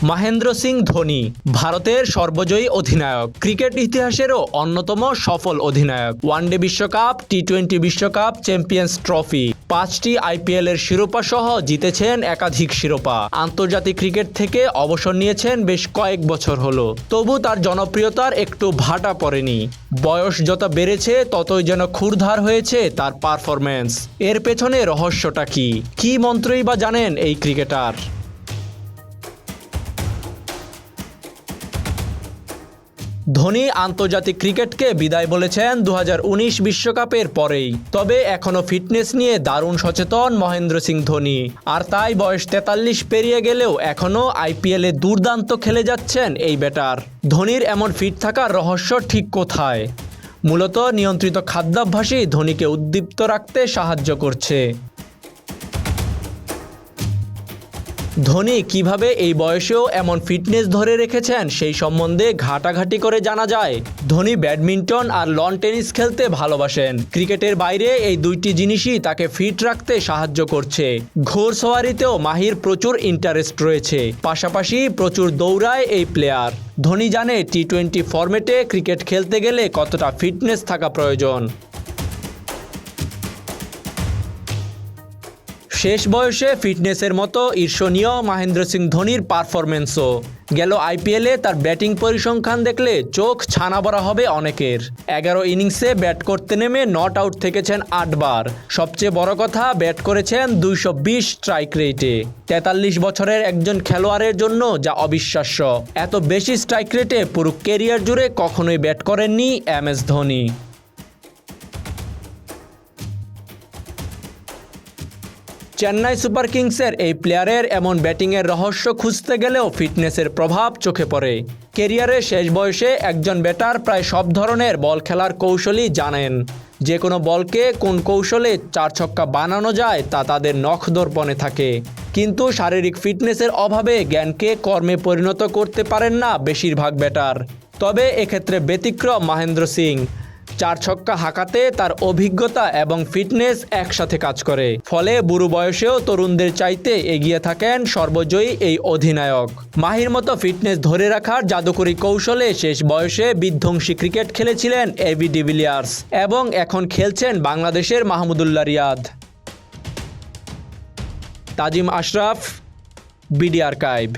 মহেন্দ্র সিং ধোনি ভারতের সর্বজয়ী অধিনায়ক, ক্রিকেট ইতিহাসেরও অন্যতম সফল অধিনায়ক। ওয়ানডে বিশ্বকাপ, টি-20 বিশ্বকাপ, চ্যাম্পিয়ন্স ট্রফি, 5টি আইপিএল এর শিরোপা সহ জিতেছেন একাধিক শিরোপা। আন্তর্জাতিক ক্রিকেট থেকে অবসর নিয়েছেন বেশ কয়েক বছর হলো, তবু তার জনপ্রিয়তার একটু ভাটা পড়েনি। বয়স যত বেড়েছে ততই যেন ক্ষুরধার হয়েছে তার পারফরম্যান্স। এর পেছনে রহস্যটা কি মন্ত্রই বা জানেন এই ক্রিকেটার? ধোনি আন্তর্জাতিক ক্রিকেটকে বিদায় বলেছেন 2019 বিশ্বকাপের পরেই। তবে এখনও ফিটনেস নিয়ে দারুণ সচেতন মহেন্দ্র সিং ধোনি। আর তাই বয়স 43 পেরিয়ে গেলেও এখনও আইপিএলে দুর্দান্ত খেলে যাচ্ছেন এই ব্যাটার। ধোনির এমন ফিট থাকার রহস্য ঠিক কোথায়? মূলত নিয়ন্ত্রিত খাদ্যাভ্যাসই ধোনিকে উদ্দীপ্ত রাখতে সাহায্য করছে। ধোনি কিভাবে এই বয়সেও এমন ফিটনেস ধরে রেখেছেন সেই সম্বন্ধে ঘাটাঘাটি করে জানা যায়। ধোনি ব্যাডমিন্টন আর লন টেনিস খেলতে ভালোবাসেন। ক্রিকেটের বাইরে এই দুইটি জিনিসই তাকে ফিট রাখতে সাহায্য করছে। ঘোড়সওয়ারিতেও মাহির প্রচুর ইন্টারেস্ট রয়েছে, পাশাপাশি প্রচুর দৌড়ায় এই প্লেয়ার। ধোনি জানে টি-20 ফরম্যাটে ক্রিকেট খেলতে গেলে কতটা ফিটনেস থাকা প্রয়োজন। শেষ বয়সে ফিটনেসের মতো ঈর্ষণীয় মহেন্দ্র সিং ধোনির পারফরম্যান্সও। গেল আইপিএলে তার ব্যাটিং পরিসংখ্যান দেখলে চোখ ছানা বড়া হবে অনেকের। 11 ইনিংসে ব্যাট করতে নেমে নট আউট থেকেছেন 8 বার। সবচেয়ে বড় কথা, ব্যাট করেছেন 220 স্ট্রাইক রেটে। 43 বছরের একজন খেলোয়াড়ের জন্য যা অবিশ্বাস্য। এত বেশি স্ট্রাইক রেটে পুরো ক্যারিয়ার জুড়ে কখনোই ব্যাট করেননি MS ধোনি। চেন্নাই সুপার কিংসের এই প্লেয়ারের এমন ব্যাটিংয়ের রহস্য খুঁজতে গেলেও ফিটনেসের প্রভাব চোখে পড়ে। ক্যারিয়ারের শেষ বয়সে একজন ব্যাটার প্রায় সব ধরনের বল খেলার কৌশলই জানেন। যে কোনো বলকে কোন কৌশলে 4 ছক্কা বানানো যায় তা তাদের নখদর্পণে থাকে। কিন্তু শারীরিক ফিটনেসের অভাবে জ্ঞানকে কর্মে পরিণত করতে পারেন না বেশিরভাগ ব্যাটার। তবে এক্ষেত্রে ব্যতিক্রম মহেন্দ্র সিং। 4 ছক্কা হাঁকাতে তার অভিজ্ঞতা এবং ফিটনেস একসাথে কাজ করে। ফলে বুড়ো বয়সেও তরুণদের চাইতে এগিয়ে থাকেন সর্বজয়ী এই অধিনায়ক। মাহির মতো ফিটনেস ধরে রাখার জাদুকরী কৌশলে শেষ বয়সে বিধ্বংসী ক্রিকেট খেলেছিলেন AB ডিভিলিয়ার্স এবং এখন খেলছেন বাংলাদেশের মাহমুদুল্লাহ রিয়াদ। তাজিম আশরাফ, BD আর্কাইভ।